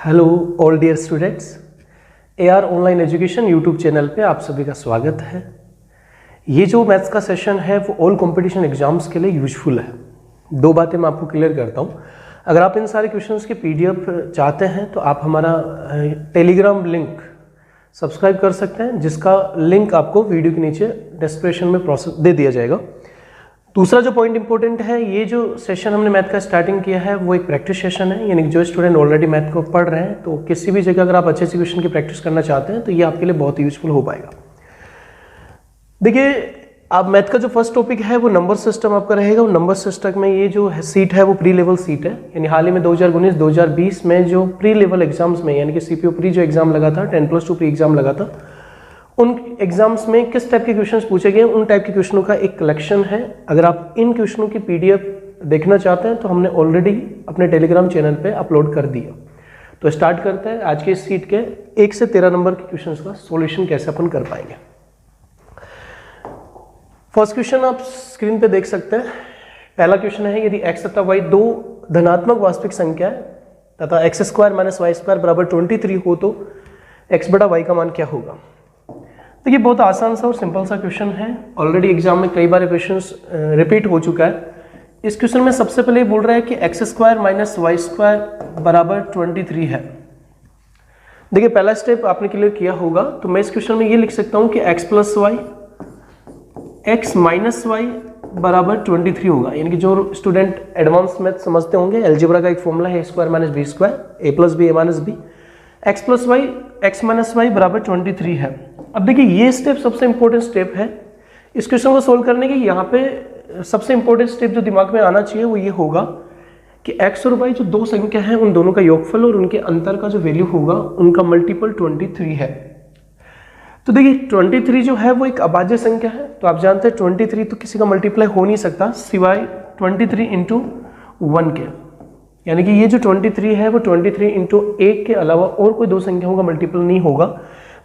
Hello all dear students, AR online education YouTube channel पे आप सभी का स्वागत है। ये जो मैथ्स का सेशन है वो ऑल कंपटीशन एग्जाम्स के लिए यूजफुल है। दो बातें मैं आपको क्लियर करता हूँ। अगर आप इन सारे क्वेश्चंस के PDF चाहते हैं तो आप हमारा टेलीग्राम लिंक सब्सक्राइब कर सकते हैं, जिसका लिंक आपको वीडियो के नीचे डिस्क्रिप्शन में प्रोसेस दे दिया जाएगा। दूसरा जो पॉइंट इंपॉर्टेंट है, ये जो सेशन हमने मैथ का स्टार्टिंग किया है वो एक प्रैक्टिस सेशन है, यानी जो स्टूडेंट ऑलरेडी मैथ को पढ़ रहे हैं तो किसी भी जगह अगर आप अच्छे से क्वेश्चन की प्रैक्टिस करना चाहते हैं तो ये आपके लिए बहुत यूजफुल हो पाएगा। देखिए, आप मैथ का जो फर्स्ट टॉपिक है वो नंबर सिस्टम आपका रहेगा। और नंबर सिस्टम में ये जो सीट है वो प्री लेवल सीट है, यानी हाल ही में 2019-2020 में जो प्री लेवल एग्जाम्स में यानी कि CPO प्री जो एग्जाम लगा था, 10+2 प्री एग्जाम लगा था, उन एग्जाम्स में किस टाइप के क्वेश्चंस पूछे गए उन टाइप के क्वेश्चनों का एक कलेक्शन है। अगर आप इन क्वेश्चनों की PDF देखना चाहते हैं तो हमने ऑलरेडी अपने टेलीग्राम चैनल पे अपलोड कर दिया। तो स्टार्ट करते हैं आज के इस सीट के 1 से 13 नंबर के क्वेश्चंस का सॉल्यूशन कैसे अपन कर पाएंगे। फर्स्ट क्वेश्चन आप स्क्रीन पे देख सकते हैं। पहला क्वेश्चन है, यदि x तथा y दो धनात्मक वास्तविक संख्या है तथा x² - y² बराबर 23 हो तो x बटा y का मान क्या होगा। देखिए, बहुत आसान सा और सिंपल सा क्वेश्चन है। ऑलरेडी एग्जाम में कई बार क्वेश्चंस रिपीट हो चुका है। इस क्वेश्चन में सबसे पहले बोल रहा है कि x² - y² बराबर 23 है। देखिए, पहला स्टेप आपने क्लियर किया होगा, तो मैं इस क्वेश्चन में ये लिख सकता हूँ कि x + y x - y बराबर 23 होगा। यानी कि जो स्टूडेंट एडवांस मैथ समझते होंगे, अलजेब्रा का एक फॉर्मूला है a² - b², a + b a - b, x + y x - y बराबर 23 है। अब देखिए, ये स्टेप सबसे इंपॉर्टेंट स्टेप है इस क्वेश्चन को सोल्व करने के। यहाँ पे सबसे इंपॉर्टेंट स्टेप जो दिमाग में आना चाहिए वो ये होगा कि x और y जो दो संख्या है उन दोनों का योगफल और उनके अंतर का जो वैल्यू होगा उनका मल्टीपल 23 है। तो देखिए, 23 जो है वो एक अभाज्य संख्या है, तो आप जानते हैं 23 तो किसी का मल्टीप्लाई हो नहीं सकता सिवाय 23 × 1 के। यानी कि ये जो 23 है वो 23 × 1 के अलावा और कोई दो संख्याओं का मल्टीपल नहीं होगा।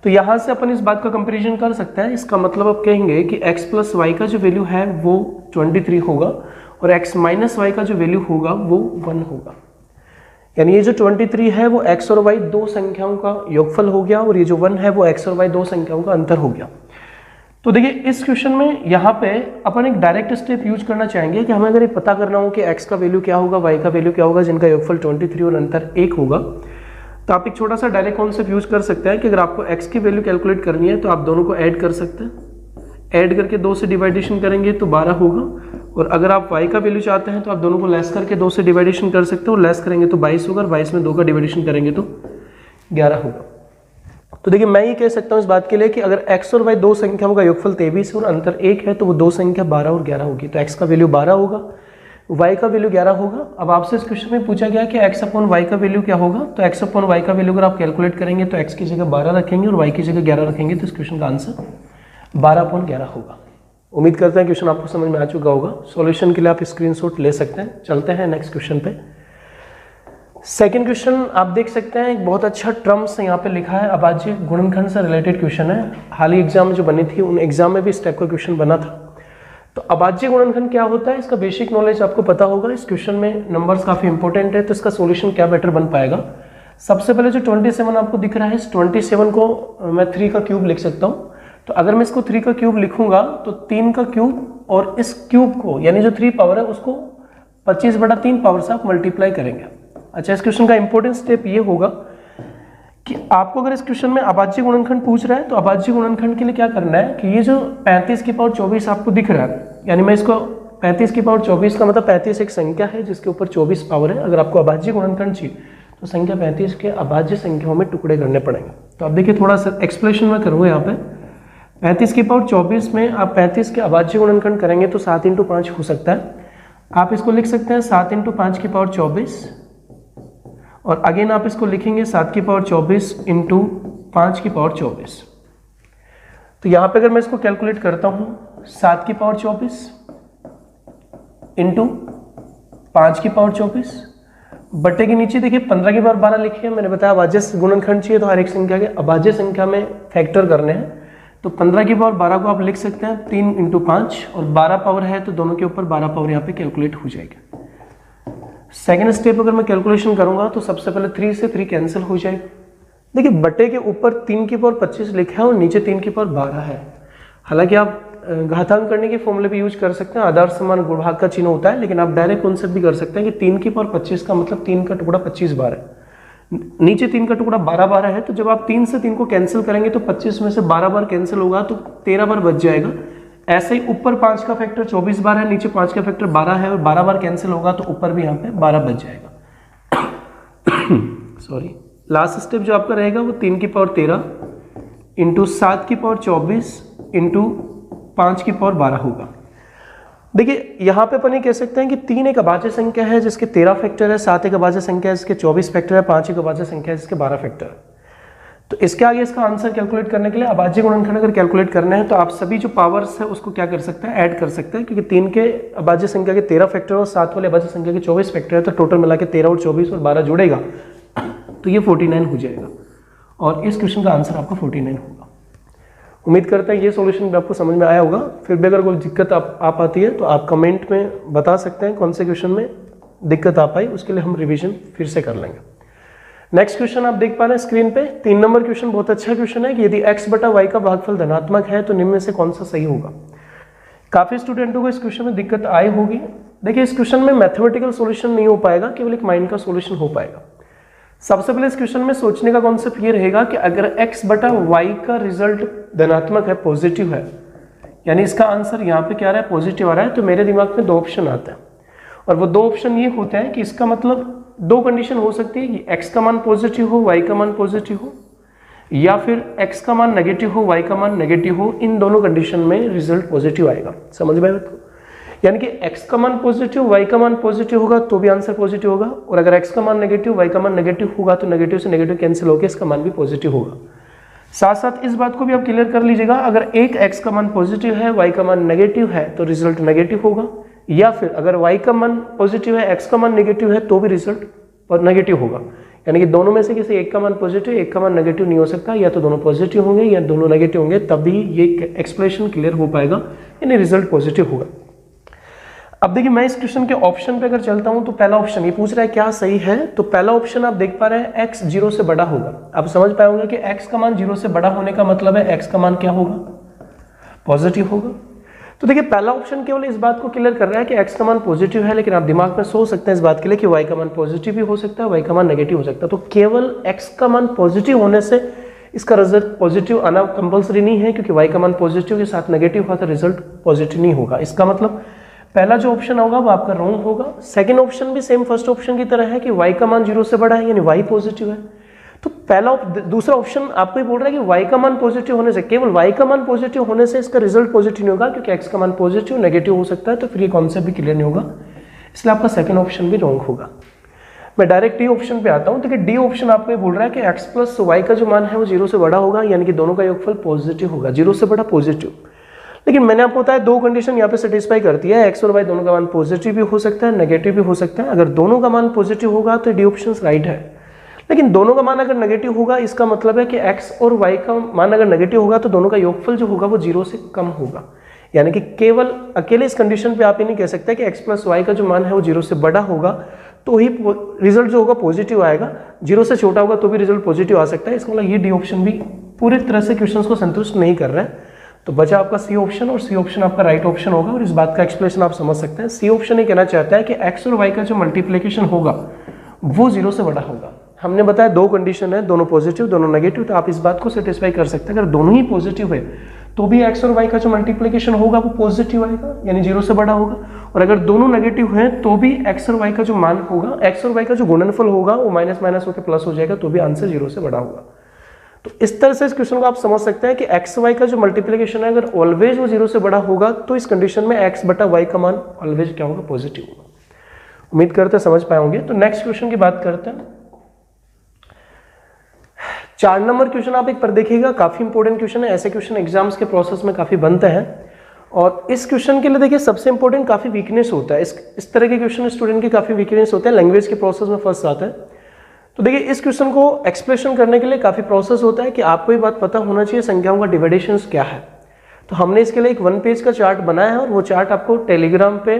तो यहाँ से अपन इस बात का कंपैरिजन कर सकते हैं। इसका मतलब आप कहेंगे कि x + y का जो वैल्यू है वो 23 होगा और x - y का जो वैल्यू होगा वो 1 होगा। यानी ये जो 23 है वो x और y दो संख्याओं का योगफल हो गया और ये जो 1 है वो x और y दो संख्याओं का अंतर हो गया। तो देखिए, इस क्वेश्चन में यहाँ पे अपन एक डायरेक्ट स्टेप यूज करना चाहेंगे कि हमें अगर ये पता करना हो कि x का वैल्यू क्या होगा, y का वैल्यू क्या होगा, जिनका योगफल 23 और अंतर 1 होगा, तो आप एक छोटा सा डायरेक्ट कॉन्सेप्ट यूज कर सकते हैं कि अगर आपको x की वैल्यू कैलकुलेट करनी है तो आप दोनों को ऐड कर सकते हैं। ऐड करके 2 से डिवाइडेशन करेंगे तो 12 होगा, और अगर आप y का वैल्यू चाहते हैं तो आप दोनों को लेस करके 2 से डिवाइडेशन कर सकते हो, और लेस करेंगे तो 22 होगा, और 22 में 2 का डिवाइडेशन करेंगे तो 11 होगा। तो देखिए, मैं ये कह सकता हूँ इस बात के लिए कि अगर x और y दो संख्याओं का योगफल 23 और अंतर 1 है तो वो दो संख्या 12 और 11 होगी। तो x का वैल्यू 12 होगा, y का वैल्यू 11 होगा। अब आपसे इस क्वेश्चन में पूछा गया कि x/y का वैल्यू क्या होगा, तो x/y का वैल्यू अगर आप कैलकुलेट करेंगे तो x की जगह 12 रखेंगे और y की जगह 11 रखेंगे, तो इस क्वेश्चन का आंसर 12/11 होगा। उम्मीद करते हैं क्वेश्चन आपको समझ में आ चुका होगा। सॉल्यूशन के लिए आप स्क्रीनशॉट ले सकते हैं। चलते हैं नेक्स्ट क्वेश्चन पे। सेकेंड क्वेश्चन आप देख सकते हैं, एक बहुत अच्छा टर्म्स यहाँ पे लिखा है, अभाज्य गुणनखंड से रिलेटेड क्वेश्चन है। हाल ही एग्जाम में जो बनी थी उन एग्जाम में भी इस टाइप का क्वेश्चन बना था। तो अभाज्य गुणनखंड क्या होता है, इसका बेसिक नॉलेज आपको पता होगा। इस क्वेश्चन में नंबर्स काफी इंपॉर्टेंट है, तो इसका सॉल्यूशन क्या बेटर बन पाएगा। सबसे पहले जो 27 आपको दिख रहा है, इस 27 को मैं 3 का क्यूब लिख सकता हूँ। तो अगर मैं इसको 3 का क्यूब लिखूंगा तो 3 का क्यूब और इस क्यूब को यानी जो 3 पावर है उसको 25/3 पावर से आप मल्टीप्लाई करेंगे। अच्छा, इस क्वेश्चन का इंपॉर्टेंट स्टेप ये होगा कि आपको अगर इस क्वेश्चन में अभाज्य गुणनखंड पूछ रहा है तो अभाज्य गुणनखंड के लिए क्या करना है कि ये जो 35 की पावर 24 आपको दिख रहा है, यानी मैं इसको 35 की पावर 24 का मतलब 35 एक संख्या है जिसके ऊपर 24 पावर है। अगर आपको अभाज्य गुणनखंड चाहिए तो संख्या 35 के अभाज्य संख्याओं में टुकड़े करने पड़ेंगे। तो आप देखिए, थोड़ा सा एक्सप्लेनेशन में करूँगा यहाँ पे। 35 की पावर 24 में आप 35 के अभाज्य गुणनखंड करेंगे तो 7 × 5 हो सकता है। आप इसको लिख सकते हैं 7 × 5 की पावर 24, और अगेन आप इसको लिखेंगे 7 की पावर 24 × 5 की पावर 24। तो यहाँ पे अगर मैं इसको कैलकुलेट करता हूँ 7 की पावर 24 × 5 की पावर 24 बट्टे के नीचे देखिए 15 की पावर 12 लिखी है। मैंने बताया अभाज्य गुणनखंड चाहिए तो हर एक संख्या के अभाज्य संख्या में फैक्टर करने हैं। तो 15 की पावर 12 को आप लिख सकते हैं 3 × 5, और 12 पावर है तो दोनों के ऊपर 12 पावर यहाँ पे कैलकुलेट हो जाएगा। सेकेंड स्टेप अगर मैं कैलकुलेशन करूंगा तो सबसे पहले 3 से 3 कैंसिल हो जाएगा। देखिए बटे के ऊपर 3 की पावर 25 लिखा है और नीचे 3 की पावर 12 है। हालांकि आप घातांक करने के फॉर्मूले भी यूज कर सकते हैं, आधार समान गुणभाग का चिन्ह होता है, लेकिन आप डायरेक्ट कॉन्सेप्ट भी कर सकते हैं कि 3 की पावर 25 का मतलब 3 का टुकड़ा 25 बार है, नीचे 3 का टुकड़ा 12 बार है। तो जब आप 3 से 3 को कैंसिल करेंगे तो 25 में से 12 बार कैंसिल होगा तो 13 बार बच जाएगा। ऐसे ही ऊपर 5 का फैक्टर 24 बार है, नीचे 5 का फैक्टर 12 है और 12 बार कैंसिल होगा तो ऊपर भी यहाँ पे 12 बच जाएगा। सॉरी, लास्ट स्टेप जो आपका रहेगा वो 3 की पावर 13 इंटू 7 की पावर 24 इंटू 5 की पावर 12 होगा। देखिए यहाँ पे अपन ये कह सकते हैं कि 3 एक अभाज्य संख्या है जिसके 13 फैक्टर है, 7 एक अभाज्य संख्या है जिसके 24 फैक्टर है, 5 एक अभाज्य संख्या है जिसके 12 फैक्टर है। तो इसके आगे इसका आंसर कैलकुलेट करने के लिए अभाज्य गुणनखंड अगर कैलकुलेट करना है तो आप सभी जो पावर्स है उसको क्या कर सकते हैं, ऐड कर सकते हैं, क्योंकि 3 के अभाज्य संख्या के 13 फैक्टर और 7 वाले अभाज्य संख्या के 24 फैक्टर है, तो टोटल मिला के 13 और 24 और 12 जुड़ेगा तो ये 49 हो जाएगा और इस क्वेश्चन का आंसर आपका 49 होगा। उम्मीद करते हैं ये सॉल्यूशन भी आपको समझ में आया होगा। फिर भी अगर कोई दिक्कत आप आती है तो आप कमेंट में बता सकते हैं कौन से क्वेश्चन में दिक्कत आ पाई, उसके लिए हम रिवीजन फिर से कर लेंगे। नेक्स्ट क्वेश्चन आप देख पा रहे हैं स्क्रीन पे, 3 नंबर क्वेश्चन बहुत अच्छा क्वेश्चन है कि यदि x बटा y का भागफल धनात्मक है तो निम्न में से कौन सा सही होगा। काफी स्टूडेंटों को इस क्वेश्चन में दिक्कत आई होगी। देखिए इस क्वेश्चन में मैथमेटिकल सॉल्यूशन नहीं हो पाएगा, केवल एक माइंड का सॉल्यूशन हो पाएगा। सबसे पहले इस क्वेश्चन में सोचने का कॉन्सेप्ट ये रहेगा कि अगर x बटा y का रिजल्ट धनात्मक है, पॉजिटिव है, यानी इसका आंसर यहाँ पे क्या आ रहा है, पॉजिटिव आ रहा है, तो मेरे दिमाग में 2 ऑप्शन आते हैं और वो 2 ऑप्शन ये होते हैं कि इसका मतलब 2 कंडीशन हो सकती है कि x का मान पॉजिटिव हो, y का मान पॉजिटिव हो, या फिर x का मान नेगेटिव हो, y का मान नेगेटिव हो। इन दोनों कंडीशन में रिजल्ट पॉजिटिव आएगा। समझ में आया बात को? यानी कि x का मान पॉजिटिव, y का मान पॉजिटिव होगा तो भी आंसर पॉजिटिव होगा, और अगर x का मान नेगेटिव, y का मान नेगेटिव होगा तो नेगेटिव से नेगेटिव कैंसिल होकर इसका मान भी पॉजिटिव होगा। साथ साथ इस बात को भी आप क्लियर कर लीजिएगा, अगर एक x का मान पॉजिटिव है, y का मान नेगेटिव है तो रिजल्ट नेगेटिव होगा, या फिर अगर y का मान पॉजिटिव है, x का मान नेगेटिव है तो भी रिजल्ट और नेगेटिव होगा। यानी कि दोनों में से किसी एक का मान पॉजिटिव, एक का मान नेगेटिव नहीं हो सकता, या तो दोनों पॉजिटिव होंगे या दोनों नेगेटिव होंगे, तभी ये एक्सप्रेशन क्लियर हो पाएगा, यानी रिजल्ट पॉजिटिव होगा। अब देखिए मैं इस क्वेश्चन के ऑप्शन पे अगर चलता हूं तो पहला ऑप्शन ये पूछ रहा है क्या सही है, तो पहला ऑप्शन आप देख पा रहे हैं x 0 से बड़ा होगा। आप समझ पाएंगे कि x का मान 0 से बड़ा होने का मतलब है x का मान क्या होगा, पॉजिटिव होगा। तो देखिए पहला ऑप्शन केवल इस बात को क्लियर कर रहा है कि x का मान पॉजिटिव है, लेकिन आप दिमाग में सोच सकते हैं इस बात के लिए कि y का मान पॉजिटिव भी हो सकता है, y का मान नेगेटिव हो सकता है। तो केवल x का मान पॉजिटिव होने से इसका रिजल्ट पॉजिटिव आना कंपल्सरी नहीं है, क्योंकि y का मान पॉजिटिव के साथ नेगेटिव हुआ तो रिजल्ट पॉजिटिव नहीं होगा। इसका मतलब पहला जो ऑप्शन होगा वो आपका रॉन्ग होगा। सेकंड ऑप्शन भी सेम फर्स्ट ऑप्शन की तरह है कि y का मान 0 से बड़ा है, यानी y पॉजिटिव है। तो दूसरा ऑप्शन आपको ही बोल रहा है कि y का मान पॉजिटिव होने से, केवल y का मान पॉजिटिव होने से इसका रिजल्ट पॉजिटिव नहीं होगा, क्योंकि x का मान पॉजिटिव नेगेटिव हो सकता है, तो फिर ये कॉन्सेप्ट भी क्लियर नहीं होगा, इसलिए आपका सेकंड ऑप्शन भी रॉन्ग होगा। मैं डायरेक्ट डी ऑप्शन पे आता हूँ। देखिए डी ऑप्शन आपको ये बोल रहा है कि x प्लस y का जो मान है वो 0 से बड़ा होगा, यानी कि दोनों का योगफल पॉजिटिव होगा, 0 से बड़ा पॉजिटिव। लेकिन मैंने आपको बताया 2 कंडीशन यहाँ पे सेटिस्फाई करती है, x और y दोनों का मान पॉजिटिव भी हो सकता है, नेगेटिव भी हो सकता है। अगर दोनों का मान पॉजिटिव होगा तो डी ऑप्शन राइट है, लेकिन दोनों का मान अगर नेगेटिव होगा इसका मतलब है कि x और y का मान अगर नेगेटिव होगा तो दोनों का योगफल जो होगा वो 0 से कम होगा। यानी कि केवल अकेले इस कंडीशन पे आप ये नहीं कह सकते कि x प्लस y का जो मान है वो 0 से बड़ा होगा तो ही रिजल्ट जो होगा पॉजिटिव आएगा, 0 से छोटा होगा तो भी रिजल्ट पॉजिटिव आ सकता है। इसका मतलब ये डी ऑप्शन भी पूरी तरह से क्वेश्चन को संतुष्ट नहीं कर रहा है। तो बचा आपका सी ऑप्शन, और सी ऑप्शन आपका राइट ऑप्शन होगा, और इस बात का एक्सप्लेनेशन आप समझ सकते हैं। सी ऑप्शन ये कहना चाहता है कि x और y का जो मल्टीप्लिकेशन होगा वो 0 से बड़ा होगा। हमने बताया 2 कंडीशन है, दोनों पॉजिटिव दोनों नेगेटिव, तो आप इस बात को सेटिस्फाई कर सकते हैं। अगर दोनों ही पॉजिटिव है तो भी x और y का जो मल्टीप्लिकेशन होगा वो पॉजिटिव आएगा, यानी 0 से बड़ा होगा, और अगर दोनों नेगेटिव हैं तो भी x और y का जो मान होगा, x और y का जो गुणनफल होगा वो माइनस माइनस होकर प्लस हो जाएगा, तो भी आंसर 0 से बड़ा होगा। तो इस तरह से इस क्वेश्चन को आप समझ सकते हैं कि x y का जो मल्टीप्लिकेशन है अगर ऑलवेज वो 0 से बड़ा होगा तो इस कंडीशन में x बटा y का मान ऑलवेज क्या होगा, पॉजिटिव होगा। उम्मीद करते हैं समझ पाएंगे। तो नेक्स्ट क्वेश्चन की बात करते हैं। 4 नंबर क्वेश्चन आप एक पर देखिएगा, काफी इंपॉर्टेंट क्वेश्चन है। ऐसे क्वेश्चन एग्जाम्स के प्रोसेस में काफी बनते हैं, और इस क्वेश्चन के लिए देखिए सबसे इंपॉर्टेंट काफी वीकनेस होता है। इस तरह के क्वेश्चन स्टूडेंट के काफी वीकनेस होते हैं, लैंग्वेज के प्रोसेस में फंस जाता है। तो देखिए इस क्वेश्चन को एक्सप्लेनेशन करने के लिए काफी प्रोसेस होता है कि आपको ये बात पता होना चाहिए संख्याओं का डिवाइडेशंस क्या है। तो हमने इसके लिए एक 1 पेज का चार्ट बनाया है और वो चार्ट आपको टेलीग्राम पे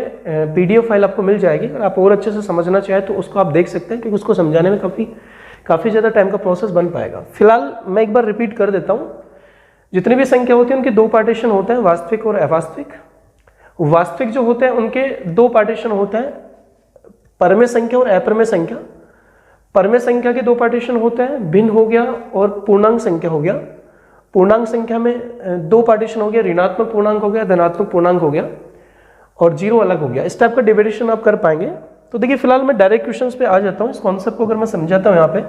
PDF फाइल आपको मिल जाएगी। अगर आप और अच्छे से समझना चाहें तो उसको आप देख सकते हैं, क्योंकि उसको समझाने में काफ़ी ज़्यादा टाइम का प्रोसेस बन पाएगा। फिलहाल मैं एक बार रिपीट कर देता हूँ, जितनी भी संख्या होती है उनके 2 पार्टीशन होते हैं, वास्तविक और अवास्तविक। वास्तविक जो होते हैं उनके 2 पार्टीशन होते हैं, परमेय संख्या और अप्रमेय संख्या। परमेय संख्या के 2 पार्टीशन होते हैं, भिन्न हो गया और पूर्णांक संख्या हो गया। पूर्णांक संख्या में 2 पार्टीशन हो गया, ऋणात्मक पूर्णांक हो गया, धनात्मक पूर्णांक हो गया और 0 अलग हो गया। इस टाइप का डिविडेशन आप कर पाएंगे। तो देखिए फिलहाल मैं डायरेक्ट क्वेश्चंस पे आ जाता हूँ। इस कॉन्सेप्ट को अगर मैं समझाता हूँ यहाँ पे,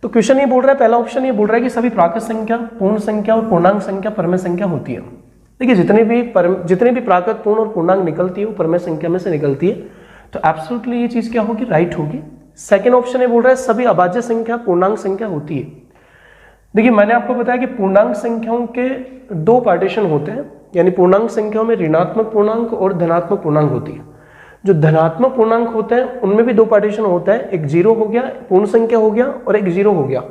तो क्वेश्चन ये बोल रहा है, पहला ऑप्शन ये बोल रहा है कि सभी प्राकृत संख्या, पूर्ण संख्या और पूर्णांक संख्या परमेय संख्या होती है। देखिए जितने भी प्राकृत, पूर्ण और पूर्णांक निकलती है वो परमेय संख्या में से निकलती है, तो एब्सोल्युटली ये चीज क्या होगी, राइट होगी। सेकेंड ऑप्शन ये बोल रहा है सभी अभाज्य संख्या पूर्णांक संख्या होती है। देखिए मैंने आपको बताया कि पूर्णांक संख्याओं के 2 पार्टीशन होते हैं, यानी पूर्णांक संख्याओं में ऋणात्मक पूर्णांक और धनात्मक पूर्णांक होती है। जो धनात्मक पूर्णांक होते हैं उनमें भी 2 पार्टीशन होता है, एक 0 हो गया, पूर्ण संख्या हो गया, और एक 0 हो गया।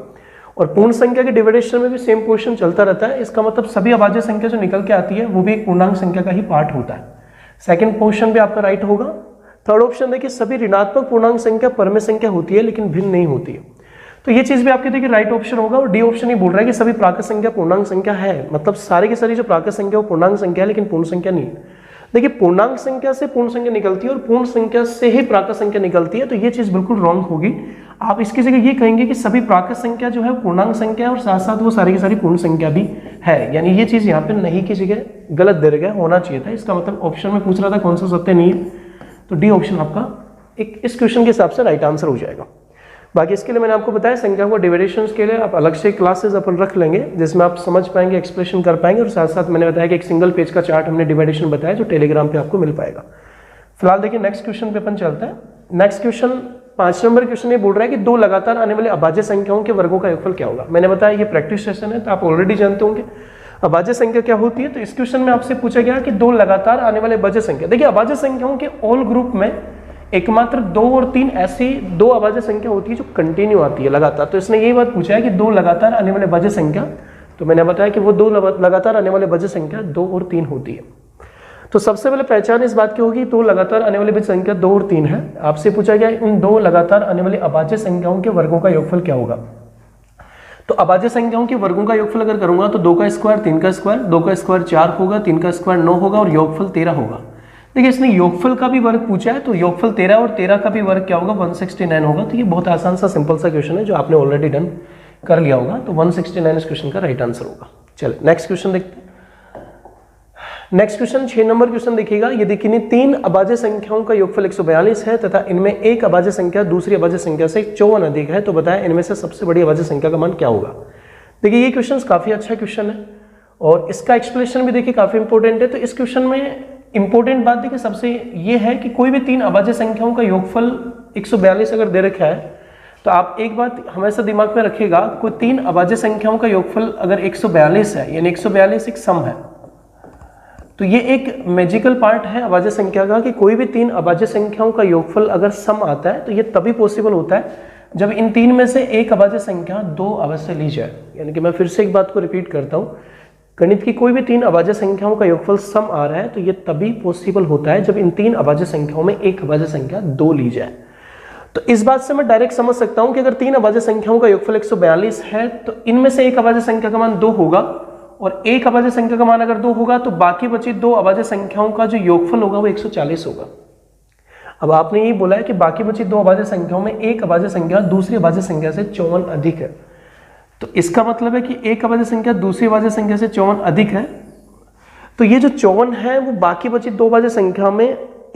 और पूर्ण संख्या के डिविडेशन में भी सेम पोजीशन चलता रहता है। इसका मतलब सभी अभाज्य संख्या जो निकल के आती है वो भी एक पूर्णांक संख्या का ही पार्ट होता है। सेकंड पोजीशन भी आपका राइट होगा। थर्ड ऑप्शन देखिए सभी ऋणात्मक पूर्णांक संख्या परमेय संख्या होती है लेकिन भिन्न नहीं होती है, तो ये चीज भी आपके देखिए राइट ऑप्शन होगा। और डी ऑप्शन ही बोल रहा है कि सभी प्राकृत संख्या पूर्णांक संख्या है, मतलब सारी की सारी जो प्राकृत संख्या वो पूर्णांक संख्या है लेकिन पूर्ण संख्या नहीं है। देखिए पूर्णांक संख्या से पूर्ण संख्या निकलती है और पूर्ण संख्या से ही प्राकृत संख्या निकलती है, तो ये चीज बिल्कुल रॉन्ग होगी। आप इसकी जगह ये कहेंगे कि सभी प्राकृत संख्या जो है पूर्णांक संख्या है और साथ साथ वो सारी की सारी पूर्ण संख्या भी है, यानी ये चीज यहाँ पे नहीं की जगह गलत दे रखा होना चाहिए था। इसका मतलब ऑप्शन में पूछ रहा था कौन सा सत्य नहीं है, तो डी ऑप्शन आपका एक इस क्वेश्चन के हिसाब से राइट आंसर हो जाएगा। बाकी इसके लिए मैंने आपको बताया संख्या को डिविडेशंस के लिए आप अलग से क्लासेस अपन रख लेंगे जिसमें आप समझ पाएंगे, एक्सप्रेशन कर पाएंगे, और साथ साथ मैंने बताया कि एक सिंगल पेज का चार्ट हमने डिविडेशन बताया जो टेलीग्राम पे आपको मिल पाएगा। फिलहाल देखिए नेक्स्ट क्वेश्चन पे अपन चलते हैं। नेक्स्ट क्वेश्चन 5 नंबर क्वेश्चन ये बोल रहा है कि 2 लगातार आने वाले अभाज्य संख्याओं के वर्गों का योगफल क्या होगा। मैंने बताया ये प्रैक्टिस सेशन है तो आप ऑलरेडी जानते होंगे अभाज्य संख्या क्या होती है। तो इस क्वेश्चन में आपसे पूछा गया कि 2 लगातार आने वाले अभाज्य संख्या। देखिए अभाज्य संख्याओं के ऑल ग्रुप में एकमात्र 2 और 3 ऐसी 2 अभाज्य संख्या होती है जो कंटिन्यू आती है लगातार। तो इसने यही बात पूछा है कि 2 लगातार आने वाले अभाज्य संख्या, तो मैंने बताया कि वो 2 लगातार आने वाले अभाज्य संख्या 2 और 3 होती है। तो सबसे पहले पहचान इस बात की होगी 2 लगातार आने वाली अभाज्य संख्या 2 और 3 है। आपसे पूछा गया इन 2 लगातार आने वाली अभाज्य संख्याओं के वर्गों का योगफल क्या होगा। तो अभाज्य संख्याओं के वर्गों का योगफल अगर करूंगा तो 2 का स्क्वायर 3 का स्क्वायर, 2 का स्क्वायर 4 होगा, 3 का स्क्वायर 9 होगा और योगफल 13 होगा। देखिए इसने योगफल का भी वर्ग पूछा है, तो योगफल 13 और 13 का भी वर्ग क्या होगा 169 होगा। तो ये बहुत आसान सा सिंपल सा क्वेश्चन है जो आपने ऑलरेडी डन कर लिया होगा। तो 169 इस क्वेश्चन का राइट आंसर होगा। चलिए नेक्स्ट क्वेश्चन देखते हैं। नेक्स्ट क्वेश्चन 6 नंबर क्वेश्चन देखिएगा। ये देखिए 3 अभाज्य संख्याओं का योगफल 142 है तथा इनमें एक अभाज्य संख्या दूसरी अभाज्य संख्या से 54 अधिक है, तो बताएं इनमें से सबसे बड़ी अभाज्य संख्या का मान क्या होगा। देखिए ये क्वेश्चन काफी अच्छा क्वेश्चन है और इसका एक्सप्लेनेशन भी देखिए काफी इंपॉर्टेंट है। तो इस क्वेश्चन में इंपॉर्टेंट बात देखिए सबसे ये है कि कोई भी 3 अभाज्य संख्याओं का योगफल 142 अगर दे रखा है तो आप एक बात हमेशा दिमाग में रखिएगा, कोई 3 अभाज्य संख्याओं का योगफल अगर 142 है यानी 142 एक सम है, तो ये एक मैजिकल पार्ट है अभाज्य संख्या का कि कोई भी 3 अभाज्य संख्याओं का योगफल अगर सम आता है तो ये तभी पॉसिबल होता है जब इन 3 में से एक अभाज्य संख्या 2 अवश्य ली जाए। यानी कि मैं फिर से एक बात को रिपीट करता हूं, गणित की कोई भी 3 अभाज्य संख्याओं का योगफल सम आ रहा है तो ये तभी पॉसिबल होता है जब इन 3 अभाज्य संख्याओं में एक अभाज्य संख्या 2 ली जाए। तो इस बात से मैं डायरेक्ट समझ सकता हूं कि अगर 3 अभाज्य संख्याओं का योगफल 142 है तो इनमें से एक अभाज्य संख्या का मान 2 होगा और एक अभाज्य संख्या का मान अगर 2 होगा तो बाकी बची 2 अभाज्य संख्याओं का जो योगफल होगा वो 140 होगा। अब आपने यही बोला है कि बाकी बची 2 अभाज्य संख्याओं में एक अभाज्य संख्या दूसरी अभाज्य संख्या से 54 अधिक है, तो इसका मतलब है कि एक अभाज्य संख्या दूसरी अभाज्य संख्या से 54 अधिक है, तो ये जो 54 है वो बाकी बची 2 अभाज्य संख्या में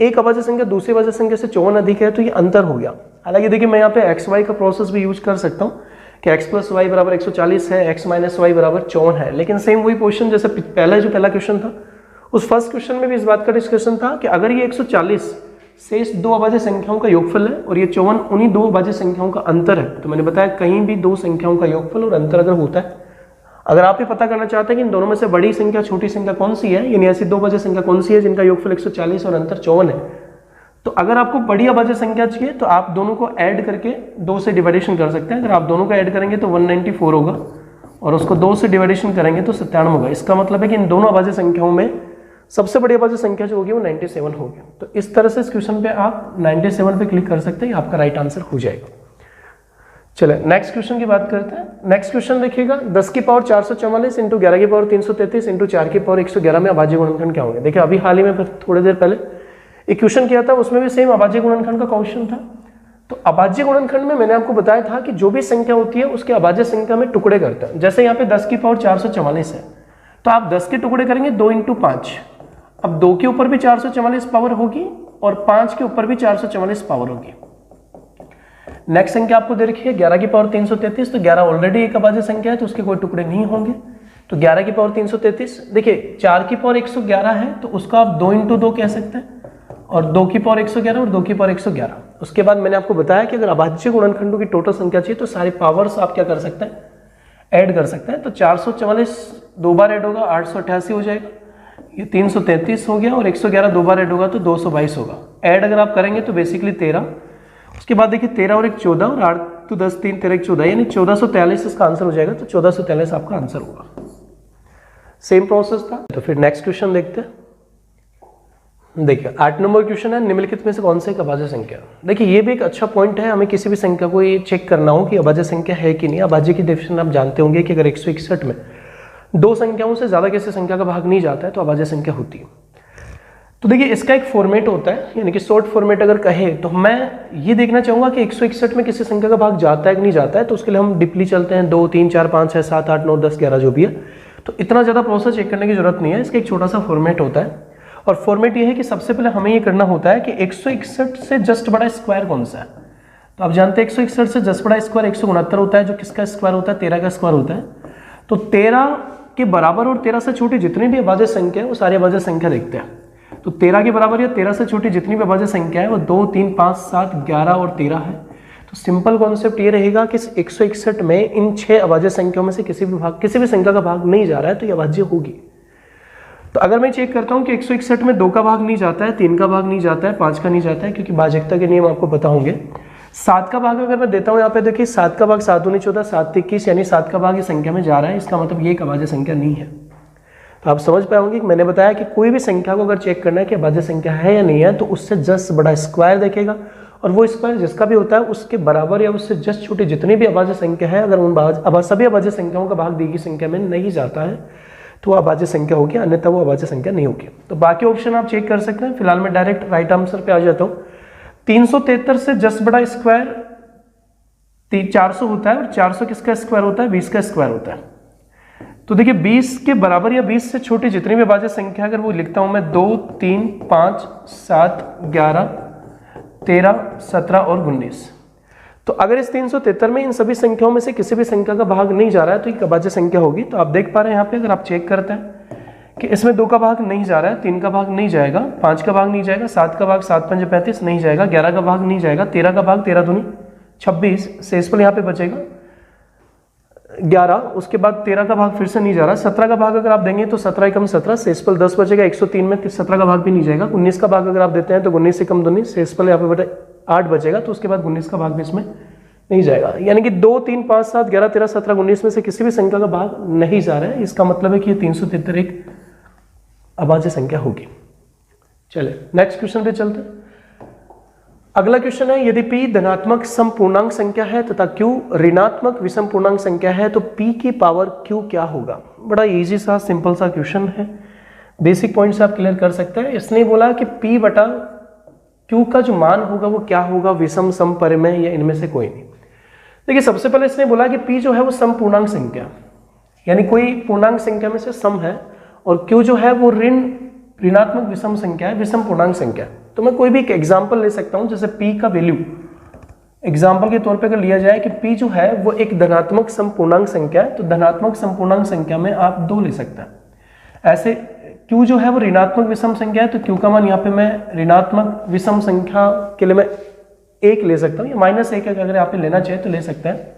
एक अभाज्य संख्या दूसरी अभाज्य संख्या से 54 अधिक है, तो ये अंतर हो गया। हालांकि देखिए मैं यहाँ पे एक्स वाई का प्रोसेस भी यूज कर सकता हूँ कि x प्लस वाई बराबर 140 है, x माइनस वाई बराबर 54 है, लेकिन सेम वही पोजीशन जैसे पहला क्वेश्चन था, उस फर्स्ट क्वेश्चन में भी इस बात का डिस्कशन था कि अगर ये 140 शेष 2 अभाज्य संख्याओं का योगफल है और ये 54 उन्हीं 2 अभाज्य संख्याओं का अंतर है, तो मैंने बताया कहीं भी 2 संख्याओं का योगफल और अंतर अगर होता है, अगर आप ये पता करना चाहते हैं कि इन दोनों में से बड़ी संख्या छोटी संख्या कौन सी है, यानी ऐसी 2 अभाज्य संख्या कौन सी है जिनका योगफल 140 और अंतर 54 है, तो अगर आपको बड़ी अभाज्य संख्या चाहिए तो आप दोनों को ऐड करके 2 से डिवाइडेशन कर सकते हैं। अगर आप दोनों को ऐड करेंगे तो 194 होगा और उसको 2 से डिवाइडेशन करेंगे तो 97 होगा। इसका मतलब है कि इन दोनों अभाज्य संख्याओं में सबसे बड़ी अभाज्य संख्या जो होगी वो 97 होगी। तो इस तरह से इस क्वेश्चन पे आप 97 पे क्लिक कर सकते हैं, आपका राइट आंसर हो जाएगा। चले नेक्स्ट क्वेश्चन की बात करते हैं। नेक्स्ट क्वेश्चन देखिएगा, 10 की पावर 444 इंटू 11 की पावर 333 इंटू 4 की पावर 111 में अभाज्य गुणनखंड क्या होंगे। देखिए अभी हाल ही में थोड़ी देर पहले एक क्वेश्चन किया था, उसमें भी सेम अभाज्य गुणनखंड का क्वेश्चन था। तो अभाज्य गुणनखंड में मैंने आपको बताया था कि जो भी संख्या होती है उसके अभाज्य संख्या में टुकड़े करते हैं। जैसे यहाँ पे 10 की पावर 444 है तो आप 10 के टुकड़े करेंगे 2 इंटू 5। अब 2 के ऊपर भी 444 पावर होगी और 5 के ऊपर भी 444 पावर होगी। नेक्स्ट संख्या आपको दे रखी है 11 की पावर 333, तो 11 ऑलरेडी एक अभाज्य संख्या है तो उसके कोई टुकड़े नहीं होंगे। तो 11 की पावर 333, देखिए 4 की पावर 111 है तो उसको आप 2 इंटू 2 कह सकते हैं, और 2 की पावर 111 और 2 की पावर 111। उसके बाद मैंने आपको बताया कि अगर अभाज्य गुणनखंडों की टोटल संख्या चाहिए तो सारे पावर्स आप क्या कर सकते हैं, ऐड कर सकते हैं। तो 444 2 बार ऐड होगा 888 हो जाएगा, ये 333 हो गया, और 111 2 बार ऐड होगा तो 222 होगा। ऐड अगर आप करेंगे तो बेसिकली 13, उसके बाद देखिए 13 और 1 14 और 8 तो 10 3 13 1 14, यानी 1443 इसका आंसर हो जाएगा। तो 1443 आपका आंसर होगा। सेम प्रोसेस था। तो फिर नेक्स्ट क्वेश्चन देखते हैं। देखिए 8 नंबर क्वेश्चन है, निम्नलिखित में से कौन सा एक अभाज्य संख्या। देखिए ये भी एक अच्छा पॉइंट है, हमें किसी भी संख्या को ये चेक करना हो कि अभाज्य संख्या है कि नहीं। अभाज्य की डेफिनेशन आप जानते होंगे कि अगर 161 में 2 संख्याओं से ज्यादा किसी संख्या का भाग नहीं जाता है तो अभाज्य संख्या होती है। तो देखिए इसका एक फॉर्मेट होता है, यानी कि शॉर्ट फॉर्मेट अगर कहे तो मैं ये देखना चाहूंगा कि 161 में किसी संख्या का भाग जाता है कि नहीं जाता है। तो उसके लिए हम डीपली चलते हैं, 2 3 4 5 6 7 8 9 10 11 जो भी है। तो इतना ज्यादा प्रोसेस चेक करने की जरूरत नहीं है, इसका एक छोटा सा फॉर्मेट होता है। और फॉर्मेट ये है कि सबसे पहले हमें ये करना होता है कि 161 से जस्ट बड़ा स्क्वायर कौन सा है। तो आप जानते हैं 161 से जस्ट बड़ा स्क्वायर 169 होता है, जो किसका स्क्वायर होता है, 13 का स्क्वायर होता है। तो 13 के बराबर और 13 से छोटी जितनी भी अभाज्य संख्या है वो सारी अभाज्य संख्या देखते हैं। तो 13 के बराबर या 13 से छोटी जितनी भी अभाज्य संख्या है वो 2 3 5 7 11 और 13 है। तो सिंपल कॉन्सेप्ट ये रहेगा कि 161 में इन 6 अभाज्य संख्याओं में से किसी भी संख्या का भाग नहीं जा रहा है तो ये अभाज्य होगी। तो अगर मैं चेक करता हूं कि 161 में 2 का भाग नहीं जाता है, 3 का भाग नहीं जाता है, 5 का नहीं जाता है, क्योंकि भाजकता के नियम आपको पता होंगे। 7 का भाग अगर मैं देता हूं, यहाँ पे देखिए 7 का भाग 7 दूनी 14 7 21, यानी 7 का भाग इस संख्या में जा रहा है, इसका मतलब ये एक अभाज्य संख्या नहीं है। तो आप समझ पाए होंगे कि मैंने बताया कि कोई भी संख्या को अगर चेक करना है कि अभाज्य संख्या है या नहीं है तो उससे जस्ट बड़ा स्क्वायर देखेगा, और वो स्क्वायर जिसका भी होता है उसके बराबर या उससे जस्ट छोटी जितनी भी अभाज्य संख्या है, अगर उन सभी अभाज्य संख्याओं का भाग दी गई संख्या में नहीं जाता है तो वो अभाज्य संख्या होगी, अन्यथा वो अभाज्य संख्या नहीं होगी। तो बाकी ऑप्शन आप चेक कर सकते हैं। फिलहाल मैं डायरेक्ट राइट आंसर पे आ जाता हूँ। 373 से जस्ट बड़ा स्क्वायर 400 होता है, और 400 किसका स्क्वायर होता है, 20 का स्क्वायर होता है। तो देखिए 20 के बराबर या 20 से छोटी जितनी भी अभाज्य संख्या अगर वो लिखता हूं मैं 2 3 5 7 11 13 17 और 19। तो अगर इस 373 में इन सभी संख्याओं में से किसी भी संख्या का भाग नहीं जा रहा है तो एक अभाज्य संख्या होगी। तो आप देख पा रहे हैं यहाँ पे अगर आप चेक करते हैं कि इसमें 2 का भाग नहीं जा रहा है, 3 का भाग नहीं जाएगा, 5 का भाग नहीं जाएगा, 7 का भाग 7 5 35 नहीं जाएगा, 11 का भाग नहीं जाएगा, 13 का भाग 13 दूनी 26, शेषफल यहाँ पे बचेगा 11, उसके बाद 13 का भाग फिर से नहीं जा रहा, 17 का भाग अगर आप देंगे तो 17 एकम 17, शेषफल 10 बचेगा, 103 में 17 का भाग भी नहीं जाएगा, 19 का भाग अगर आप देते हैं तो 19 एकम 19, शेषफल यहाँ पे 8 बचेगा, तो उसके बाद 19 का भाग भी इसमें नहीं जाएगा। यानी कि 2 3 5 7 11 13 17 19 में से किसी भी संख्या का भाग नहीं जा रहा है। इसका मतलब है कि ये 373 एक अभाज्य संख्या होगी। चले नेक्स्ट क्वेश्चन पे चलते हैं। अगला क्वेश्चन है, यदि p धनात्मक सम पूर्णांक संख्या है तथा q ऋणात्मक विषम पूर्णांक संख्या है तो p की पावर q क्या होगा। बड़ा इजी सा सिंपल सा क्वेश्चन है, बेसिक पॉइंट्स आप क्लियर कर सकते हैं। इसने बोला कि p बटा q का जो मान होगा वो क्या होगा, विषम सम परिमेय या इनमें से कोई नहीं। देखिए सबसे पहले इसने बोला कि p जो है वो सम पूर्णांक संख्या, यानी कोई पूर्णांक संख्या में से सम है, और q जो है वो ऋणात्मक विषम संख्या है, विषम पूर्णांक संख्या। तो मैं कोई भी एक एग्जांपल ले सकता हूं, जैसे p का वैल्यू एग्जांपल के तौर पे अगर लिया जाए कि p जो है वो एक धनात्मक सम पूर्णांक संख्या है, तो धनात्मक सम पूर्णांक संख्या में आप 2 ले सकते हैं। ऐसे q जो है वो ऋणात्मक विषम संख्या है, तो q का मान यहाँ पे मैं ऋणात्मक विषम संख्या के लिए मैं 1 ले सकता हूँ, या -1 अगर आप लेना चाहे तो ले सकते हैं।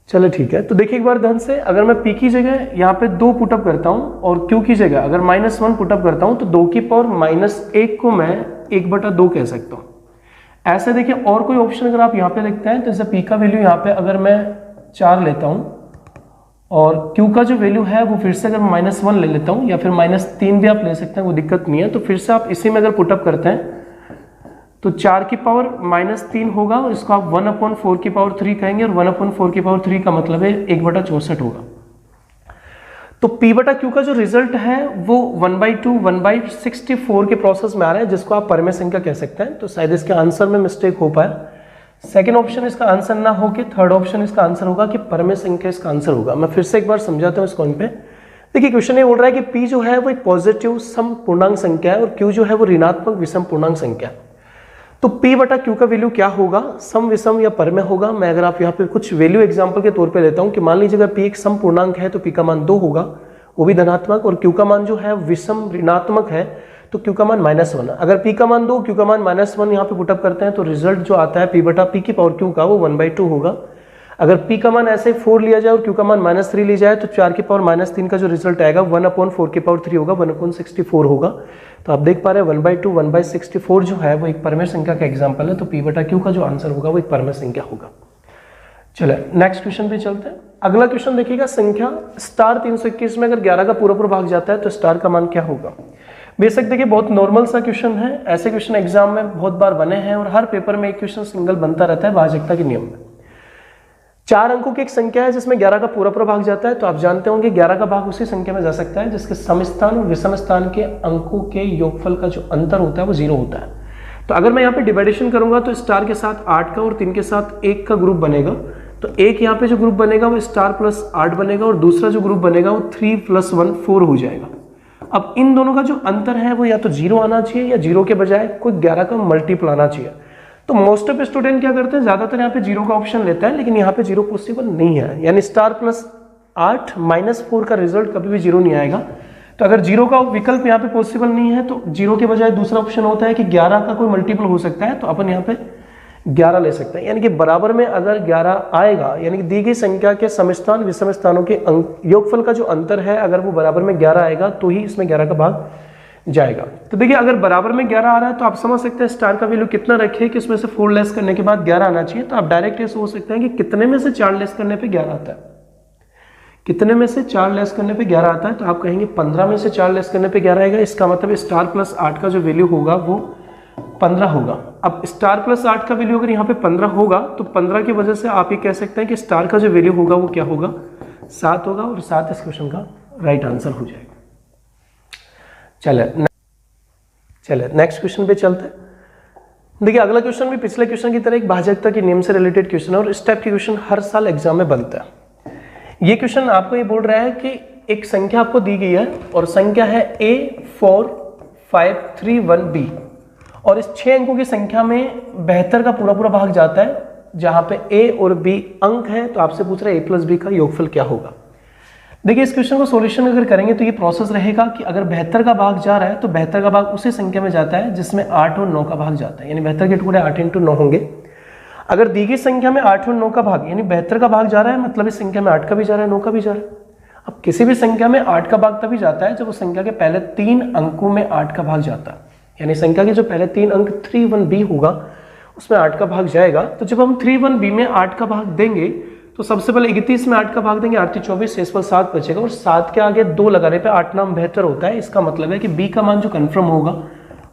चलो ठीक है, तो देखिए एक बार ध्यान से, अगर मैं p की जगह यहाँ पे 2 पुटअप करता हूँ और q की जगह अगर -1 पुटअप करता हूँ तो 2 की पावर -1 को मैं 1/2 कह सकता हूँ। ऐसे देखिए और कोई ऑप्शन अगर आप यहाँ पे देखते हैं तो जैसे p का वैल्यू यहाँ पे अगर मैं 4 लेता हूँ और Q का जो वैल्यू है वो फिर से अगर मैं -1 ले लेता हूँ या फिर -3 भी आप ले सकते हैं, वो दिक्कत नहीं है। तो फिर से आप इसी में अगर पुटअप करते हैं तो 4 की पावर -3 होगा और इसको आप 1/4 की पावर 3 कहेंगे और 1/4 की पावर 3 का मतलब है 1/64 होगा। तो P/Q का जो रिजल्ट है वो 1/2 1/64 के प्रोसेस में आ रहा है, जिसको आप परमेय संख्या कह सकते हैं। तो शायद इसके आंसर में मिस्टेक हो पाया, सेकेंड ऑप्शन इसका आंसर ना हो के थर्ड ऑप्शन इसका आंसर होगा कि परमेय संख्या इसका आंसर होगा। मैं फिर से एक बार समझाता हूँ इस पॉइंट पे। देखिए क्वेश्चन ये बोल रहा है कि P जो है वो एक पॉजिटिव सम पूर्णांक संख्या है और Q जो है वो ऋणात्मक विषम पूर्णांक संख्या है। तो P/Q का वैल्यू क्या होगा, सम विषम या परमेय होगा। मैं अगर आप यहाँ पे कुछ वैल्यू एग्जांपल के तौर पे लेता हूँ कि मान लीजिए अगर P एक सम पूर्णांक है तो P का मान 2 होगा, वो भी धनात्मक, और Q का मान जो है विषम ऋणात्मक है तो Q का मान -1। अगर P का मान 2 Q का मान -1 यहाँ पे पुटअप करते हैं तो रिजल्ट जो आता है P/P की पावर Q का वो 1/2 होगा। अगर P का मान ऐसे 4 लिया जाए और Q का मान -3 ली जाए तो 4 की पावर -3 का जो रिजल्ट आएगा 1/4 की पावर 3 होगा, 1/64 होगा। तो आप देख पा रहे हैं 1/2 1/64 जो है वो एक परमेय संख्या का एग्जांपल है। तो P/Q का जो आंसर होगा वो एक परमेय संख्या होगा। चले नेक्स्ट क्वेश्चन पे चलते हैं। अगला क्वेश्चन देखिएगा, संख्या स्टार 321 में अगर 11 का पूरा भाग जाता है तो स्टार का मान क्या होगा। बेशक देखिए बहुत नॉर्मल सा क्वेश्चन है, ऐसे क्वेश्चन एग्जाम में बहुत बार बने हैं और हर पेपर में एक क्वेश्चन सिंगल बनता रहता है भाजकता के नियम में। 4 अंकों की एक संख्या है जिसमें 11 का पूरा भाग जाता है। तो आप जानते होंगे 11 का भाग उसी संख्या में जा सकता है जिसके सम स्थान और विषम स्थान के अंकों के योगफल का जो अंतर होता है वो 0 होता है। तो अगर मैं यहाँ पे डिवाइडेशन करूंगा तो स्टार के साथ 8 का और 3 के साथ 1 का ग्रुप बनेगा। तो एक यहाँ पे जो ग्रुप बनेगा वो स्टार प्लस 8 बनेगा और दूसरा जो ग्रुप बनेगा वो 3 + 1 4 हो जाएगा। अब इन दोनों का जो अंतर है वो या तो 0 आना चाहिए या 0 के बजाय कोई 11 का मल्टीपल आना चाहिए। तो मोस्ट ऑफ स्टूडेंट क्या करते हैं, ज्यादातर यहाँ पे 0 का ऑप्शन लेता है, लेकिन यहाँ पे 0 पॉसिबल नहीं है, यानी स्टार प्लस 8 -4 का रिजल्ट कभी भी 0 नहीं आएगा। तो अगर 0 का विकल्प यहाँ पे पॉसिबल नहीं है तो 0 के बजाय दूसरा ऑप्शन होता है कि 11 का कोई मल्टीपल हो सकता है, तो अपन यहाँ पे 11 ले सकते हैं। यानी कि बराबर में अगर 11 आएगा, यानी कि दी गई संख्या के समस्थान विषम स्थानों के योगफल का जो अंतर है अगर वो बराबर में 11 आएगा तो ही इसमें 11 का भाग जाएगा। तो देखिए अगर बराबर में 11 आ रहा है तो आप समझ सकते हैं स्टार का वैल्यू कितना रखे कि उसमें से 4 लेस करने के बाद 11 आना चाहिए। तो आप डायरेक्ट ये सोच सकते हैं कि कितने में से 4 लेस करने पे 11 आता है, कितने में से 4 लेस करने पे 11 आता है। तो आप कहेंगे 15 में से 4 लेस करने पे 11 आएगा। इसका मतलब स्टार प्लस 8 का जो वैल्यू होगा वो 15 होगा। अब स्टार प्लस 8 का वैल्यू अगर यहाँ पे 15 होगा तो 15 की वजह से आप ये कह सकते हैं कि स्टार का जो वैल्यू होगा वो क्या होगा, 7 होगा, और 7 इस क्वेश्चन का राइट आंसर हो जाएगा। चले नेक्स्ट क्वेश्चन पे चलते हैं। देखिए अगला क्वेश्चन भी पिछले क्वेश्चन की तरह एक भाजकता के नियम से रिलेटेड क्वेश्चन है और इस टाइप के क्वेश्चन हर साल एग्जाम में बनता है। ये क्वेश्चन आपको ये बोल रहा है कि एक संख्या आपको दी गई है और संख्या है A4531B और इस 6 अंकों की संख्या में 72 का पूरा भाग जाता है, जहां पे A और B अंक है। तो आपसे पूछ रहा है A + B का योगफल क्या होगा। देखिए इस क्वेश्चन को सॉल्यूशन अगर करेंगे तो ये प्रोसेस रहेगा कि अगर 72 का भाग जा रहा है तो 72 का भाग उसी संख्या में जाता है जिसमें 8 और 9 का भाग जाता है, यानी 72 के टुकड़े 8 × 9 होंगे। अगर दी गई संख्या में 8 और 9 का भाग यानी 72 का भाग जा रहा है, मतलब इस संख्या में 8 का भी जा रहा है 9 का भी जा रहा है। अब किसी भी संख्या में 8 का भाग तभी जाता है जब उस संख्या के पहले 3 अंकों में 8 का भाग जाता है, यानी संख्या के जो पहले 3 अंक 31B होगा उसमें 8 का भाग जाएगा। तो जब हम 31B में 8 का भाग देंगे तो सबसे पहले 31 में 8 का भाग देंगे, 8 × 24 शेष पर 7 बचेगा और 7 के आगे 2 लगाने पे 8 नाम 72 होता है। इसका मतलब है कि B का मान जो कंफर्म होगा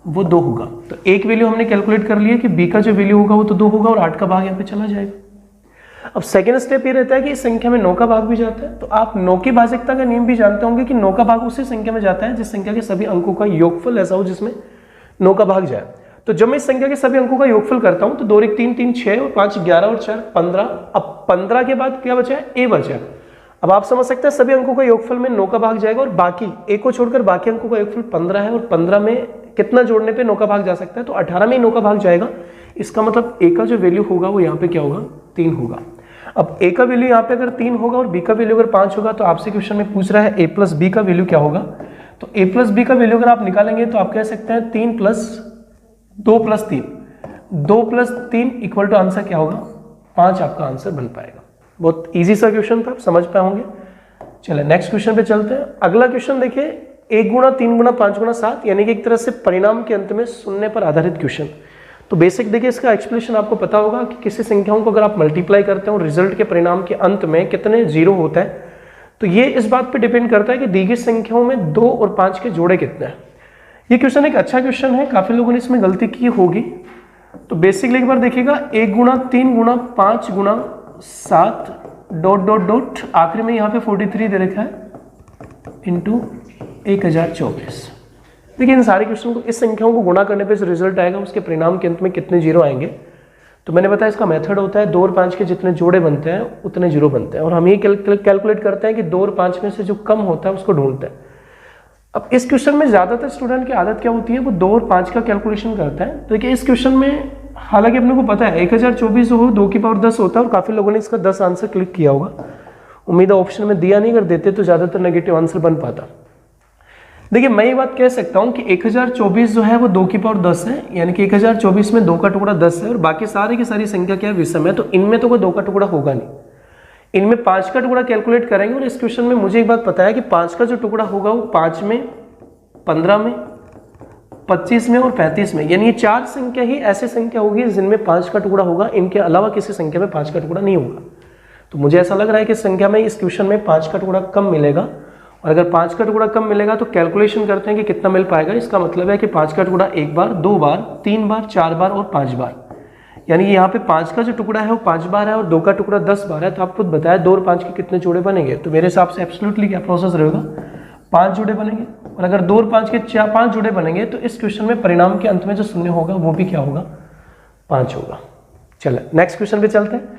वो 2 होगा। तो एक वैल्यू हमने कैलकुलेट कर लिया कि B का जो वैल्यू होगा वो तो 2 होगा और 8 का भाग यहाँ पे चला जाएगा। अब सेकेंड स्टेप ये रहता है कि इस संख्या में 9 का भाग भी जाता है। तो आप 9 की भाजकता का नियम भी जानते होंगे कि 9 का भाग उसी संख्या में जाता है जिस संख्या के सभी अंकों का योगफल ऐसा हो जिसमें 9 का भाग जाए। तो जब मैं इस संख्या के सभी अंकों का योगफल करता हूं तो 2 × 1 3 3 6 और 5 11 और 4 15। अब 15 के बाद क्या बचा है, A बचा है। अब आप समझ सकते हैं सभी अंकों का योगफल में 9 का भाग जाएगा और बाकी A को छोड़कर बाकी अंकों का योगफल 15 है और 15 में कितना जोड़ने पे 9 का भाग जा सकता है, तो 18 में 9 का भाग जाएगा। इसका मतलब A का जो वैल्यू होगा वो यहाँ पे क्या होगा, 3 होगा। अब A का वैल्यू यहाँ पे अगर 3 होगा और B का वैल्यू अगर 5 होगा तो आपसे क्वेश्चन में पूछ रहा है A + B का वैल्यू क्या होगा। तो A + B का वैल्यू अगर आप निकालेंगे तो आप कह सकते हैं 3 + 2 + 3, 2 + 3 = आंसर क्या होगा, 5 आपका आंसर बन पाएगा। बहुत इजी सा क्वेश्चन था, आप समझ पाए होंगे। चलिए नेक्स्ट क्वेश्चन पे चलते हैं। अगला क्वेश्चन देखिए 1 × 3 × 5 × 7, यानी कि एक तरह से परिणाम के अंत में शून्य पर आधारित क्वेश्चन। तो बेसिक देखिए इसका एक्सप्लेनेशन आपको पता होगा कि किसी संख्याओं को अगर आप मल्टीप्लाई करते हो रिजल्ट के परिणाम के अंत में कितने 0 होता है, तो ये इस बात पे डिपेंड करता है कि दी गई संख्याओं में 2 और 5 के जोड़े कितने हैं। ये क्वेश्चन एक अच्छा क्वेश्चन है, काफ़ी लोगों ने इसमें गलती की होगी। तो बेसिकली एक बार देखिएगा, 1 गुणा 3 गुणा 5 गुणा 7 डॉट डॉट डॉट, आखिर में यहाँ पे 43 दे रखा है इंटू 1024। देखिए इन सारे क्वेश्चन को, इस संख्याओं को गुणा करने पे जो रिजल्ट आएगा उसके परिणाम के अंत में कितने जीरो आएंगे। तो मैंने बताया इसका मेथड होता है 2 और 5 के जितने जोड़े बनते हैं उतने जीरो बनते हैं, और हम ये कैलकुलेट करते हैं कि 2 और 5 में से जो कम होता है उसको ढूंढते हैं। अब इस क्वेश्चन में ज्यादातर स्टूडेंट की आदत क्या होती है, वो 2 और 5 का कैलकुलेशन करता है। तो देखिए इस क्वेश्चन में हालांकि अपने को पता है 1024 जो हो 2 की पावर 10 होता है, और काफी लोगों ने इसका 10 आंसर क्लिक किया होगा। उम्मीद है ऑप्शन में दिया नहीं, कर देते तो ज्यादातर नेगेटिव आंसर बन पाता। देखिए मैं ये बात कह सकता हूं कि 1024 जो है वो 2 की पावर 10 है, यानी कि 1024 में 2 का टुकड़ा 10 है, और बाकी सारी की सारी संख्या क्या है, विषम है। तो इनमें तो कोई 2 का टुकड़ा होगा नहीं, इनमें 5 का टुकड़ा कैलकुलेट करेंगे। और इस क्वेश्चन में मुझे एक बात पता है कि 5 का जो टुकड़ा होगा वो 5 में, 15 में, 25 में और 35 में, यानी ये 4 संख्या ही ऐसी संख्या होगी जिनमें 5 का टुकड़ा होगा, इनके अलावा किसी संख्या में 5 का टुकड़ा नहीं होगा। तो मुझे ऐसा लग रहा है कि इस संख्या में, इस क्वेश्चन में 5 का टुकड़ा कम मिलेगा, और अगर 5 का टुकड़ा कम मिलेगा तो कैलकुलेशन करते हैं कि कितना मिल पाएगा। इसका मतलब है कि 5 का टुकड़ा 1 बार, 2 बार, 3 बार, 4 बार और 5 बार, यानी कि यहाँ पे 5 का जो टुकड़ा है वो 5 बार है और 2 का टुकड़ा 10 बार है। तो आप खुद बताया 2 और 5 के कितने जोड़े बनेंगे। तो मेरे हिसाब से एब्सोल्युटली क्या प्रोसेस रहेगा, 5 जोड़े बनेंगे। और अगर 2 और 5 के 5 जोड़े बनेंगे तो इस क्वेश्चन में परिणाम के अंत में जो शून्य होगा वो भी क्या होगा, 5 होगा। चलो नेक्स्ट क्वेश्चन पे चलते हैं।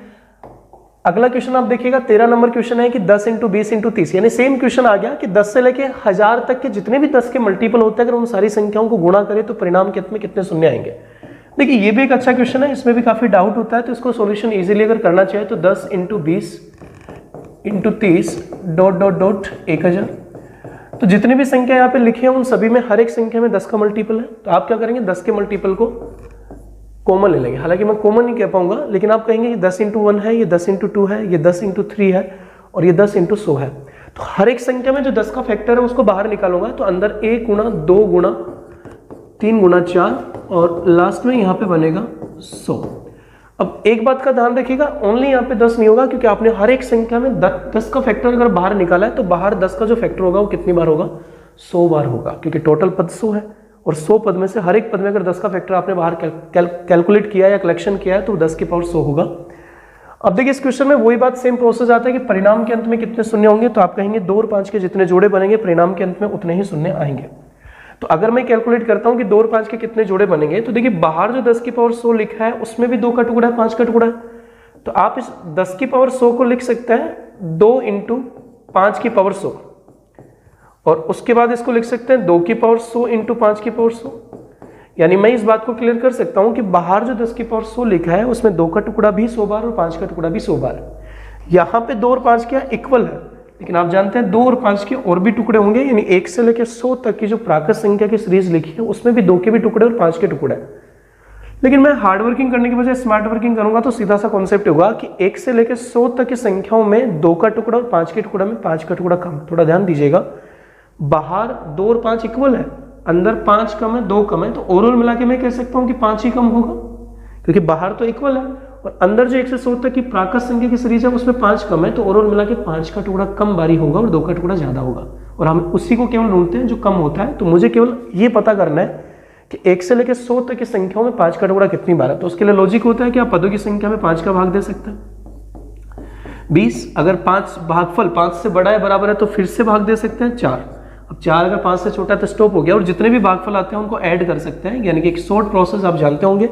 अगला क्वेश्चन आप देखिएगा 13 नंबर क्वेश्चन है कि 10 इंटू 20 इंटू 30, यानी सेम क्वेश्चन आ गया कि 10 से लेके 1000 तक के जितने भी 10 के मल्टीपल होते हैं, अगर उन सारी संख्याओं को गुणा करें तो परिणाम के अंत में कितने शून्य आएंगे। देखिए ये भी एक अच्छा क्वेश्चन है, इसमें भी काफी डाउट होता है, तो इसको सॉल्यूशन इजीली अगर करना चाहे तो 10 into 20 into 30 dot dot dot 1000। तो जितनी भी संख्या यहाँ पे लिखी है उन सभी में हर एक संख्या में 10 का मल्टीपल है। तो आप क्या करेंगे, 10 के मल्टीपल को कॉमन ले लेंगे। हालांकि मैं कॉमन नहीं कह पाऊंगा, लेकिन आप कहेंगे कि 10 इंटू 1 है, ये 10 इंटू 2 है, ये 10 इंटू 3 है और ये 10 इंटू 100 है। तो हर एक संख्या में जो 10 का फैक्टर है उसको बाहर निकालूंगा, तो अंदर 1 गुणा 2 गुणा 3 गुणा 4 और लास्ट में यहाँ पे बनेगा 100। अब एक बात का ध्यान रखिएगा, ओनली यहाँ पे 10 नहीं होगा, क्योंकि आपने हर एक संख्या में 10 का फैक्टर अगर बाहर निकाला है तो बाहर 10 का जो फैक्टर होगा वो कितनी बार होगा, 100 बार होगा, क्योंकि टोटल पद 100 है और 100 पद में से हर एक पद में अगर 10 का फैक्टर आपने बाहर कैलकुलेट किया या कलेक्शन किया है तो 10 की पावर 100 होगा। अब देखिए इस क्वेश्चन में वही बात सेम प्रोसेस आता है कि परिणाम के अंत में कितने शून्य होंगे, तो आप कहेंगे 2 और 5 के जितने जोड़े बनेंगे परिणाम के अंत में उतने ही शून्य आएंगे। तो अगर मैं कैलकुलेट करता हूं कि 2 और 5 के कितने जोड़े बनेंगे, तो देखिए बाहर जो 10 की पावर 100 लिखा है उसमें भी 2 का टुकड़ा है, 5 का टुकड़ा है। तो आप इस 10 की पावर 100 को लिख सकते हैं 2 इंटू 5 की पावर 100, और उसके बाद इसको लिख सकते हैं 2 की पावर 100 इंटू 5 की पावर 100। यानी मैं इस बात को क्लियर कर सकता हूं कि बाहर जो 10 की पावर 100 लिखा है उसमें 2 का टुकड़ा भी 100 बार और 5 का टुकड़ा भी 100 बार। यहाँ पे 2 और 5 क्या इक्वल है, लेकिन आप जानते हैं 2 और 5 के और भी टुकड़े होंगे, यानी 1 से लेकर 100 तक की जो प्राकृत संख्या की सीरीज लिखी है उसमें भी 2 के भी टुकड़े और 5 के टुकड़े हैं। लेकिन मैं हार्ड वर्किंग करने की बजाय स्मार्ट वर्किंग करूंगा तो सीधा सा कॉन्सेप्ट होगा कि 1 से लेकर 100 तक की संख्याओं में 2 का टुकड़ा और 5 के टुकड़ा में 5 का टुकड़ा कम। थोड़ा ध्यान दीजिएगा, बाहर 2 और 5 इक्वल है, अंदर 5 कम है 2 कम है, तो ओवरऑल मिला के मैं कह सकता हूं कि 5 ही कम होगा, क्योंकि बाहर तो इक्वल है और अंदर जो 1 से 100 तक की प्राकृत संख्या की सीरीज है उसमें 5 कम है, तो ओवरऑल मिला के 5 का टुकड़ा कम बारी होगा और 2 का टुकड़ा ज्यादा होगा, और हम उसी को केवल ढूंढते हैं जो कम होता है। तो मुझे केवल ये पता करना है कि 1 से लेकर 100 तक की संख्याओं में 5 का टुकड़ा कितनी बार है। तो उसके लिए लॉजिक होता है कि आप पदों की संख्या में 5 का भाग दे सकते हैं। 20 अगर 5 भागफल 5 से बड़ा है बराबर है तो फिर से भाग दे सकते हैं 4। अब 4 अगर 5 से छोटा है तो स्टॉप हो गया, और जितने भी भागफल आते हैं उनको ऐड कर सकते हैं, यानी कि एक शॉर्ट प्रोसेस आप जानते होंगे।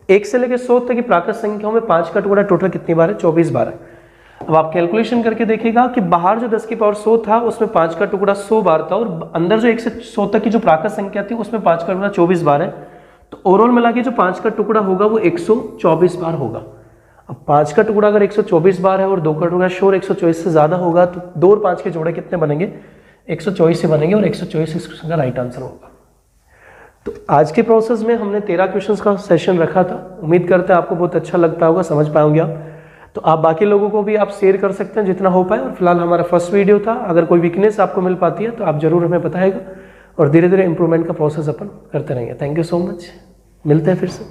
1 से लेकर 100 तक की प्राकृत संख्याओं में 5 का टुकड़ा टोटल कितनी बार है, 24 बार है। अब आप कैलकुलेशन करके देखिएगा कि बाहर जो 10 की पावर 100 था उसमें 5 का टुकड़ा 100 बार था, और अंदर जो 1 से 100 तक की जो प्राकृत संख्या थी उसमें 5 का टुकड़ा 24 बार है। तो ओवरऑल मिला के जो 5 का टुकड़ा होगा वो 124 बार होगा। अब 5 का टुकड़ा अगर 124 बार है और 2 का टुकड़ा श्योर 124 से ज्यादा होगा, तो 2 और 5 के जोड़े कितने बनेंगे, 124 से बनेंगे, और 124 इस क्वेश्चन का राइट आंसर होगा। तो आज के प्रोसेस में हमने 13 क्वेश्चंस का सेशन रखा था। उम्मीद करते हैं आपको बहुत अच्छा लगता होगा, समझ पाएंगे आप। तो आप बाकी लोगों को भी आप शेयर कर सकते हैं जितना हो पाए। और फिलहाल हमारा फर्स्ट वीडियो था, अगर कोई वीकनेस आपको मिल पाती है तो आप जरूर हमें बताएगा, और धीरे धीरे इंप्रूवमेंट का प्रोसेस अपन करते रहेंगे। थैंक यू सो मच, मिलते हैं फिर से।